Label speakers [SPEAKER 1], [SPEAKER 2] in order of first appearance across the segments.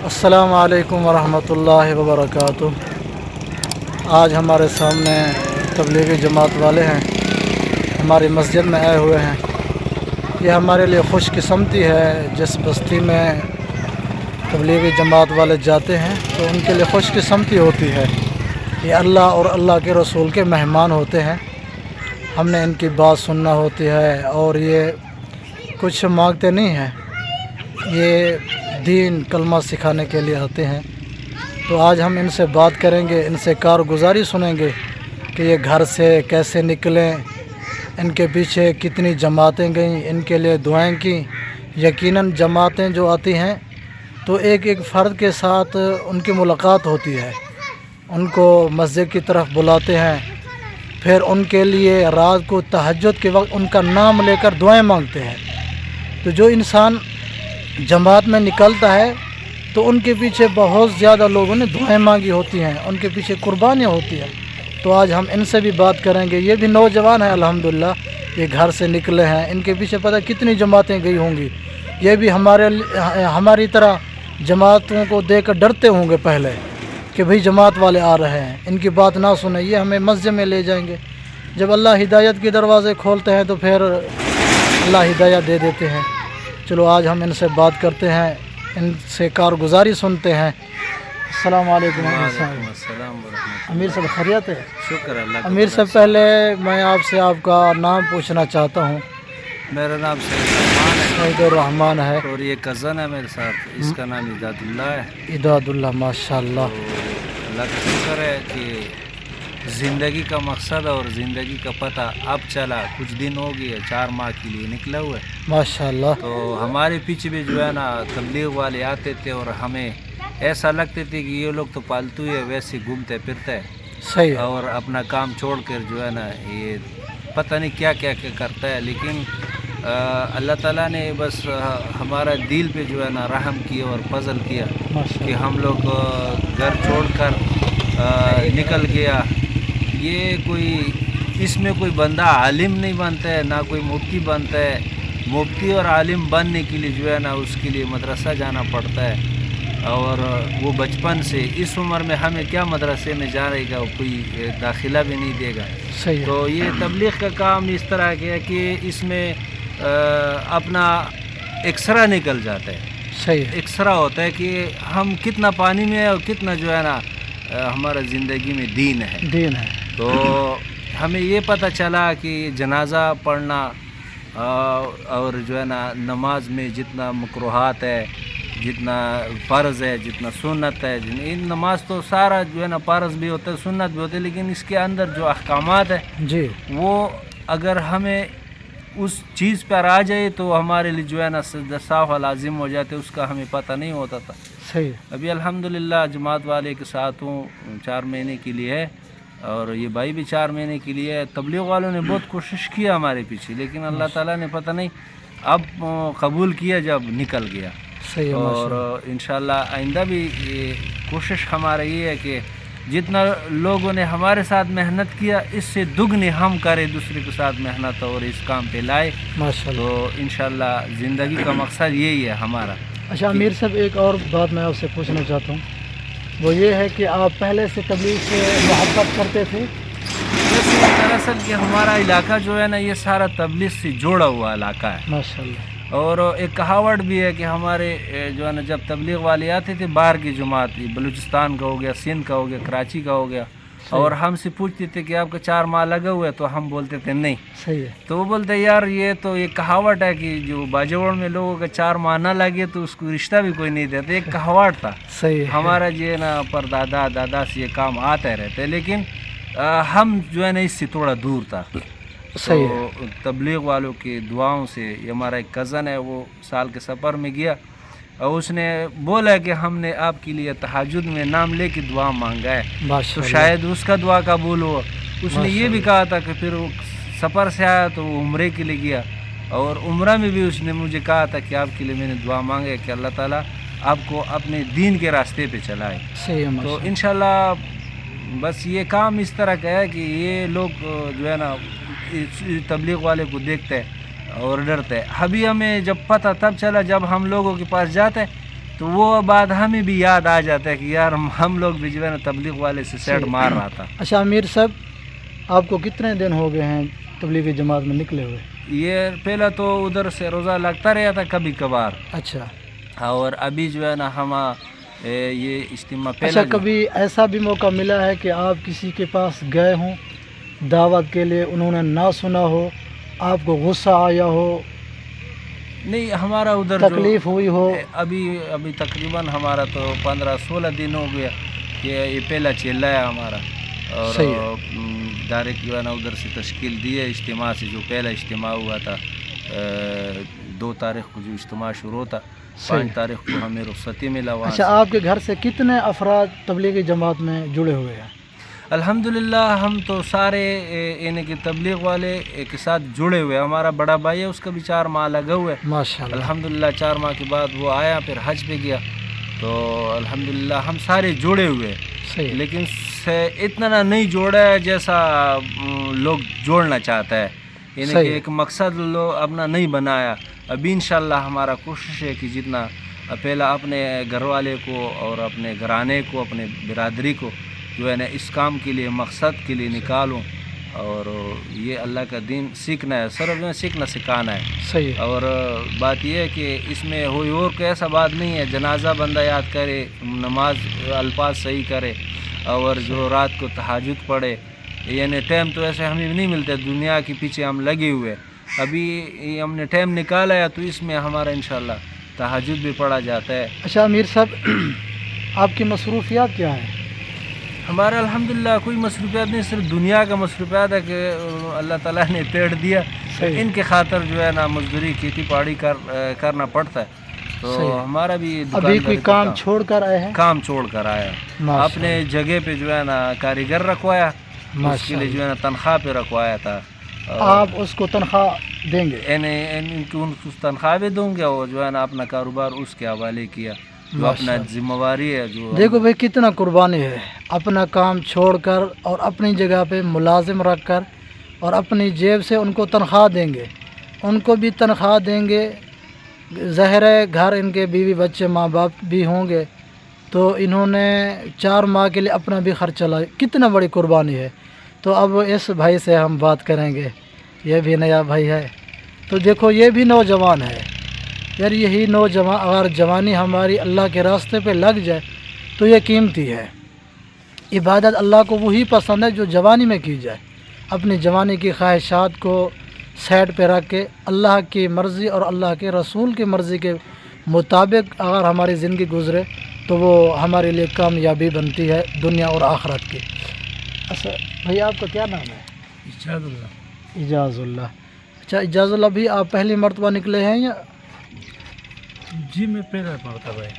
[SPEAKER 1] السلام علیکم ورحمۃ اللہ وبرکاتہ۔ آج ہمارے سامنے تبلیغی جماعت والے ہیں، ہماری مسجد میں آئے ہوئے ہیں۔ یہ ہمارے لیے خوش قسمتی ہے، جس بستی میں تبلیغی جماعت والے جاتے ہیں تو ان کے لیے خوش قسمتی ہوتی ہے۔ یہ اللہ اور اللہ کے رسول کے مہمان ہوتے ہیں، ہم نے ان کی بات سننا ہوتی ہے، اور یہ کچھ مانگتے نہیں ہیں، یہ دین کلمہ سکھانے کے لیے آتے ہیں۔ تو آج ہم ان سے بات کریں گے، ان سے کارگزاری سنیں گے کہ یہ گھر سے کیسے نکلیں، ان کے پیچھے کتنی جماعتیں گئیں، ان کے لیے دعائیں کیں۔ یقیناً جماعتیں جو آتی ہیں تو ایک ایک فرد کے ساتھ ان کی ملاقات ہوتی ہے، ان کو مسجد کی طرف بلاتے ہیں، پھر ان کے لیے رات کو تہجد کے وقت ان کا نام لے کر دعائیں مانگتے ہیں۔ تو جو انسان جماعت میں نکلتا ہے تو ان کے پیچھے بہت زیادہ لوگوں نے دعائیں مانگی ہوتی ہیں، ان کے پیچھے قربانیاں ہوتی ہیں۔ تو آج ہم ان سے بھی بات کریں گے۔ یہ بھی نوجوان ہیں الحمدللہ، یہ گھر سے نکلے ہیں، ان کے پیچھے پتہ کتنی جماعتیں گئی ہوں گی۔ یہ بھی ہماری طرح جماعتوں کو دیکھ کر ڈرتے ہوں گے پہلے کہ بھئی جماعت والے آ رہے ہیں، ان کی بات نہ سنیں، یہ ہمیں مسجد میں لے جائیں گے۔ جب اللہ ہدایت کے دروازے کھولتے ہیں تو پھر اللہ ہدایت دے دیتے ہیں۔ چلو آج ہم ان سے بات کرتے ہیں، ان سے کارگزاری سنتے ہیں۔ السلام علیکم امیر صاحب۔
[SPEAKER 2] السلام ورحمۃ
[SPEAKER 1] امیر صاحب خیریت ہے؟
[SPEAKER 2] اللہ۔ شکر اللہ کا۔
[SPEAKER 1] امیر صاحب پہلے میں آپ سے آپ کا نام پوچھنا چاہتا ہوں۔
[SPEAKER 2] میرا نام سید
[SPEAKER 1] سعید الرحمان ہے،
[SPEAKER 2] اور یہ کزن ہے میرے ساتھ، اس کا نام اداد اللہ ہے۔
[SPEAKER 1] اداد اللہ، ماشاء اللہ۔
[SPEAKER 2] تو اللہ کا شکر ہے کہ زندگی کا مقصد اور زندگی کا پتہ اب چلا، کچھ دن ہو گئے، 4 ماہ کے لیے نکلا ہوا ہے۔
[SPEAKER 1] ماشاء اللہ۔
[SPEAKER 2] تو ہمارے پیچھے بھی جو ہے نا تبلیغ والے آتے تھے، اور ہمیں ایسا لگتے تھے کہ یہ لوگ تو پالتو ہے، ویسے گھومتے پھرتے ہیں
[SPEAKER 1] صحیح ہے۔
[SPEAKER 2] اور اپنا کام چھوڑ کر جو ہے نا یہ پتہ نہیں کیا کیا کرتا ہے، لیکن اللہ تعالیٰ نے بس ہمارا دل پہ جو ہے نا رحم کیا اور فضل کیا
[SPEAKER 1] ماشاء
[SPEAKER 2] کہ ہم لوگ گھر چھوڑ کر نکل گیا۔ یہ کوئی اس میں کوئی بندہ عالم نہیں بنتا ہے، نہ کوئی مفتی بنتا ہے۔ مفتی اور عالم بننے کے لیے جو ہے نا اس کے لیے مدرسہ جانا پڑتا ہے، اور وہ بچپن سے اس عمر میں ہمیں کیا مدرسے میں جانے گا، کوئی داخلہ بھی نہیں دے گا۔
[SPEAKER 1] صحیح ہے۔
[SPEAKER 2] تو یہ تبلیغ کا کام اس طرح کیا کہ اس میں اپنا ایکسرا نکل جاتا ہے۔
[SPEAKER 1] صحیح ہے۔
[SPEAKER 2] ایکسرا ہوتا ہے کہ ہم کتنا پانی میں ہے اور کتنا جو ہے نا ہمارا زندگی میں دین ہے۔
[SPEAKER 1] دین ہے۔
[SPEAKER 2] تو ہمیں یہ پتہ چلا کہ جنازہ پڑھنا اور جو ہے نا نماز میں جتنا مکروہات ہے، جتنا فرض ہے، جتنا سنت ہے، ان نماز تو سارا جو ہے نا فرض بھی ہوتا ہے، سنت بھی ہوتا ہے، لیکن اس کے اندر جو احکامات ہے
[SPEAKER 1] جی،
[SPEAKER 2] وہ اگر ہمیں اس چیز پر آ جائے تو ہمارے لیے جو ہے نا صاف لازم ہو جاتے، اس کا ہمیں پتہ نہیں ہوتا تھا۔
[SPEAKER 1] صحیح ہے۔
[SPEAKER 2] ابھی الحمدللہ جماعت والے کے ساتھ ہوں، 4 مہینے کے لیے ہے، اور یہ بھائی بھی 4 مہینے کے لیے ہے۔ تبلیغ والوں نے بہت کوشش کیا ہمارے پیچھے، لیکن اللہ تعالیٰ نے پتہ نہیں اب قبول کیا جب نکل گیا۔
[SPEAKER 1] صحیح ہے۔
[SPEAKER 2] اور انشاءاللہ آئندہ بھی یہ کوشش ہمارا یہ ہے کہ جتنا لوگوں نے ہمارے ساتھ محنت کیا، اس سے دگنی ہم کریں دوسرے کے ساتھ محنت اور اس کام پہ لائے۔
[SPEAKER 1] ماشاء اللہ۔
[SPEAKER 2] تو انشاءاللہ زندگی کا مقصد یہی ہے ہمارا۔
[SPEAKER 1] اچھا امیر صاحب، ایک اور بات میں آپ سے پوچھنا چاہتا ہوں، وہ یہ ہے کہ آپ پہلے سے تبلیغ سے محبت کرتے تھے؟
[SPEAKER 2] جیسے دراصل کہ ہمارا علاقہ جو ہے نا یہ سارا تبلیغ سے جوڑا ہوا علاقہ ہے،
[SPEAKER 1] ماشاء اللہ۔
[SPEAKER 2] اور ایک کہاوت بھی ہے کہ ہمارے جو ہے نا جب تبلیغ والے آتے تھے باہر کی جماعت، بلوچستان کا ہو گیا، سندھ کا ہو گیا، کراچی کا ہو گیا، اور ہم سے پوچھتے تھے کہ آپ کا 4 ماہ لگا ہوا ہے، تو ہم بولتے تھے نہیں۔
[SPEAKER 1] صحیح ہے۔
[SPEAKER 2] تو وہ بولتے یار یہ تو ایک کہاوت ہے کہ جو باجوڑ میں لوگوں کا 4 ماہ نہ لگے تو اس کو رشتہ بھی کوئی نہیں دیتا، ایک کہاوت تھا۔
[SPEAKER 1] صحیح ہے۔
[SPEAKER 2] ہمارا جو ہے نا پر دادا سے یہ کام آتے رہتے، لیکن ہم جو ہے نا اس سے تھوڑا دور تھا۔
[SPEAKER 1] صحیح ہے۔
[SPEAKER 2] تو تبلیغ والوں کی دعاؤں سے، یہ ہمارا ایک کزن ہے، وہ سال کے سفر میں گیا اور اس نے بولا کہ ہم نے آپ کے لیے تہجد میں نام لے کے دعا مانگا ہے،
[SPEAKER 1] ماشاء
[SPEAKER 2] تو
[SPEAKER 1] اللہ۔
[SPEAKER 2] شاید اس کا دعا قبول ہو۔ اس نے یہ بھی کہا تھا کہ پھر وہ سفر سے آیا تو وہ عمرے کے لیے گیا، اور عمرہ میں بھی اس نے مجھے کہا تھا کہ آپ کے لیے میں نے دعا مانگا کہ اللہ تعالیٰ آپ کو اپنے دین کے راستے پہ چلائے۔
[SPEAKER 1] صحیح ہے۔
[SPEAKER 2] تو
[SPEAKER 1] ماشاء اللہ۔
[SPEAKER 2] انشاءاللہ بس یہ کام اس طرح کا ہے کہ یہ لوگ جو ہے نا تبلیغ والے کو دیکھتے ہیں اور ڈرتے ہیں۔ ابھی ہمیں جب پتہ تب چلا جب ہم لوگوں کے پاس جاتے تو وہ بعد ہمیں بھی یاد آ جاتا ہے کہ یار ہم لوگ بھی جو ہے نا تبلیغ والے سے سیٹ مار رہا تھا.
[SPEAKER 1] اچھا امیر صاحب، آپ کو کتنے دن ہو گئے ہیں تبلیغی جماعت میں نکلے ہوئے؟
[SPEAKER 2] یہ پہلا تو ادھر سے روزہ لگتا رہا تھا کبھی کبھار،
[SPEAKER 1] اچھا
[SPEAKER 2] اور ابھی جو ہے نا ہم یہ اجتماع
[SPEAKER 1] اچھا،
[SPEAKER 2] پہلا
[SPEAKER 1] کبھی ایسا بھی موقع ملا ہے کہ آپ کسی کے پاس گئے ہوں دعوت کے لیے، انہوں نے نہ سنا ہو، آپ کو غصہ آیا ہو،
[SPEAKER 2] نہیں ہمارا ادھر جو
[SPEAKER 1] تکلیف ہوئی ہو؟
[SPEAKER 2] ابھی تقریباً ہمارا تو 15-16 دن ہو گیا کہ یہ پہلا چیلا ہے ہمارا. اور
[SPEAKER 1] صحیح ہے.
[SPEAKER 2] ڈائریکٹ جو ہے نا ادھر سے تشکیل دی ہے اجتماع سے. جو پہلا اجتماع ہوا تھا 2 تاریخ کو جو اجتماع شروع ہوتا، 5 تاریخ کو ہمیں رخصتی ملا وہاں
[SPEAKER 1] اچھا،
[SPEAKER 2] سے.
[SPEAKER 1] آپ کے گھر سے کتنے افراد تبلیغی جماعت میں جڑے ہوئے ہیں؟
[SPEAKER 2] الحمدللہ ہم تو سارے یعنی کہ تبلیغ والے کے ساتھ جڑے ہوئے. ہمارا بڑا بھائی ہے، اس کا بھی 4 ماہ لگا ہوا ہے
[SPEAKER 1] ماشاءاللہ.
[SPEAKER 2] الحمدللہ. 4 ماہ کے بعد وہ آیا، پھر حج پہ گیا. تو الحمدللہ ہم سارے جڑے ہوئے،
[SPEAKER 1] صحیح.
[SPEAKER 2] لیکن اتنا نہیں جوڑا ہے جیسا لوگ جوڑنا چاہتا ہے. یعنی کہ ایک مقصد اپنا نہیں بنایا. ابھی انشاءاللہ ہمارا کوشش ہے کہ جتنا پہلا اپنے گھر والے کو اور اپنے گھرانے کو، اپنے برادری کو جو ہے نا اس کام کے لیے، مقصد کے لیے نکالوں. اور یہ اللہ کا دین سیکھنا ہے، صرف سیکھنا سکھانا ہے.
[SPEAKER 1] صحیح.
[SPEAKER 2] اور بات یہ ہے کہ اس میں ہوئی اور کوئی ایسا بات نہیں ہے. جنازہ بندہ یاد کرے، نماز الفاظ صحیح کرے، اور جو رات کو تہجد پڑھے. یعنی ٹائم تو ایسے ہمیں نہیں ملتا، دنیا کے پیچھے ہم لگے ہوئے. ابھی ہم نے ٹائم نکالا ہے تو اس میں ہمارا انشاءاللہ تہجد بھی پڑھا جاتا ہے.
[SPEAKER 1] اچھا امیر صاحب، آپ کی مصروفیات کیا ہیں؟
[SPEAKER 2] ہمارا الحمدللہ کوئی مصروفیات نہیں، صرف دنیا کا مصروفیات ہے کہ اللہ تعالیٰ نے پیڑ دیا، ان کے خاطر جو ہے نا مزدوری کھیتی باڑی کرنا پڑتا ہے. تو ہمارا بھی
[SPEAKER 1] ابھی کوئی کام چھوڑ کر آئے ہیں؟
[SPEAKER 2] کام چھوڑ کر آیا، اپنے جگہ پہ جو ہے نا کاریگر رکھوایا، اس کے لیے جو ہے نا تنخواہ پہ رکھوایا تھا.
[SPEAKER 1] آپ اس کو تنخواہ دیں گے؟
[SPEAKER 2] ان کو تنخواہ بھی دوں گے، اور جو ہے نا اپنا کاروبار اس کے حوالے کیا، جو اپنا ذمہ داری ہے. جو
[SPEAKER 1] دیکھو بھائی کتنا قربانی ہے، اپنا کام چھوڑ کر اور اپنی جگہ پہ ملازم رکھ کر اور اپنی جیب سے ان کو تنخواہ دیں گے، ان کو بھی تنخواہ دیں گے. ظاہر ہے گھر ان کے بیوی بچے ماں باپ بھی ہوں گے، تو انہوں نے 4 ماہ کے لیے اپنا بھی خرچ چلایا. کتنا بڑی قربانی ہے. تو اب اس بھائی سے ہم بات کریں گے، یہ بھی نیا بھائی ہے. تو دیکھو یہ بھی نوجوان ہے یار. یہی نوجوان اگر جوانی ہماری اللہ کے راستے پہ لگ جائے تو یہ قیمتی ہے. عبادت اللہ کو وہی پسند ہے جو جوانی میں کی جائے. اپنی جوانی کی خواہشات کو سائڈ پہ رکھ کے اللہ کی مرضی اور اللہ کے رسول کی مرضی کے مطابق اگر ہماری زندگی گزرے تو وہ ہمارے لیے کامیابی بنتی ہے دنیا اور آخرت کی. اچھا بھائی، آپ کا کیا نام ہے؟
[SPEAKER 2] اجاز اللہ.
[SPEAKER 1] اجاز اللہ. اچھا اجاز اللہ بھی آپ پہلی مرتبہ نکلے ہیں یا؟
[SPEAKER 2] جی میں پہلا مرتبہ ہے.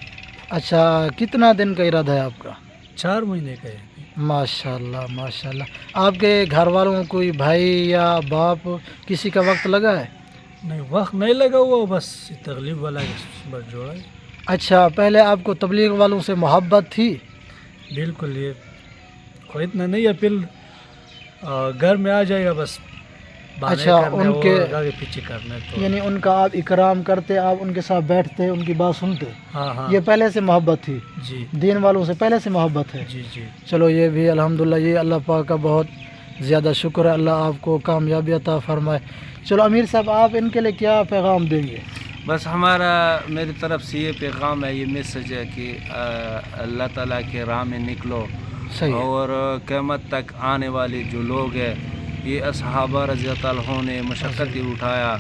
[SPEAKER 1] اچھا، کتنا دن کا ارادہ ہے آپ کا؟
[SPEAKER 2] 4 مہینے کا ہے.
[SPEAKER 1] ماشاء اللہ ماشاء اللہ. آپ کے گھر والوں میں کوئی بھائی یا باپ کسی کا وقت لگا ہے؟
[SPEAKER 2] نہیں، وقت نہیں لگا ہوا، بس تغلیب والا بس جوڑا ہے.
[SPEAKER 1] اچھا، پہلے آپ کو تبلیغ والوں سے محبت تھی؟
[SPEAKER 2] بالکل، یہ کوئی اتنا نہیں ہے، پھر گھر میں آ جائے گا بس.
[SPEAKER 1] اچھا، ان کے
[SPEAKER 2] آگے پیچھے کرنا ہے تو
[SPEAKER 1] یعنی ان کا آپ اکرام کرتے، آپ ان کے ساتھ بیٹھتے، ان کی بات سنتے.
[SPEAKER 2] ہاں
[SPEAKER 1] یہ پہلے سے محبت تھی؟
[SPEAKER 2] جی.
[SPEAKER 1] دین والوں سے پہلے سے محبت ہے؟
[SPEAKER 2] جی جی.
[SPEAKER 1] چلو یہ بھی الحمدللہ، یہ اللہ پاک کا بہت زیادہ شکر ہے. اللہ آپ کو کامیابی عطا فرمائے. چلو امیر صاحب، آپ ان کے لیے کیا پیغام دیں گے؟
[SPEAKER 2] بس میری طرف سے یہ پیغام ہے، یہ میسج ہے کہ اللہ تعالیٰ کے راہ میں نکلو.
[SPEAKER 1] صحیح.
[SPEAKER 2] اور قیامت تک آنے والے جو لوگ ہیں، یہ اصحابہ رضی اللہ عنہ نے مشقتیں اٹھایا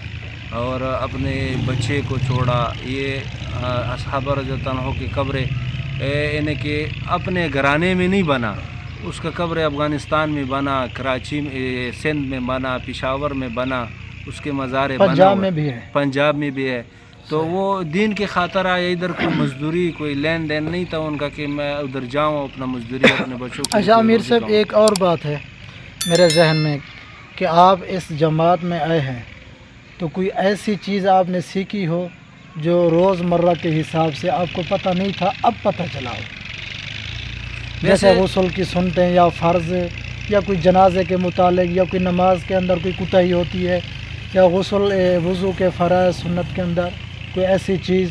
[SPEAKER 2] اور اپنے بچے کو چھوڑا. یہ اصحابہ رضی اللہ عنہ کی قبریں یعنی کہ اپنے گھرانے میں نہیں بنا، اس کا قبر افغانستان میں بنا، کراچی میں، سندھ میں بنا، پشاور میں بنا، اس کے مزار
[SPEAKER 1] پنجاب میں بھی ہے.
[SPEAKER 2] پنجاب میں بھی ہے. تو وہ دین کی خاطر آئے. ادھر کوئی مزدوری، کوئی لین دین نہیں تھا ان کا کہ میں ادھر جاؤں اپنا مزدوری اپنے بچوں کو.
[SPEAKER 1] اچھا امیر صاحب، ایک اور بات ہے میرے ذہن میں کہ آپ اس جماعت میں آئے ہیں تو کوئی ایسی چیز آپ نے سیکھی ہو جو روز مرہ کے حساب سے آپ کو پتہ نہیں تھا، اب پتہ چلا ہو. جیسے غسل کی سنتیں یا فرض یا کوئی جنازے کے متعلق یا کوئی نماز کے اندر کوئی کوتاہی ہوتی ہے یا غسل وضو کے فرائض سنت کے اندر کوئی ایسی چیز.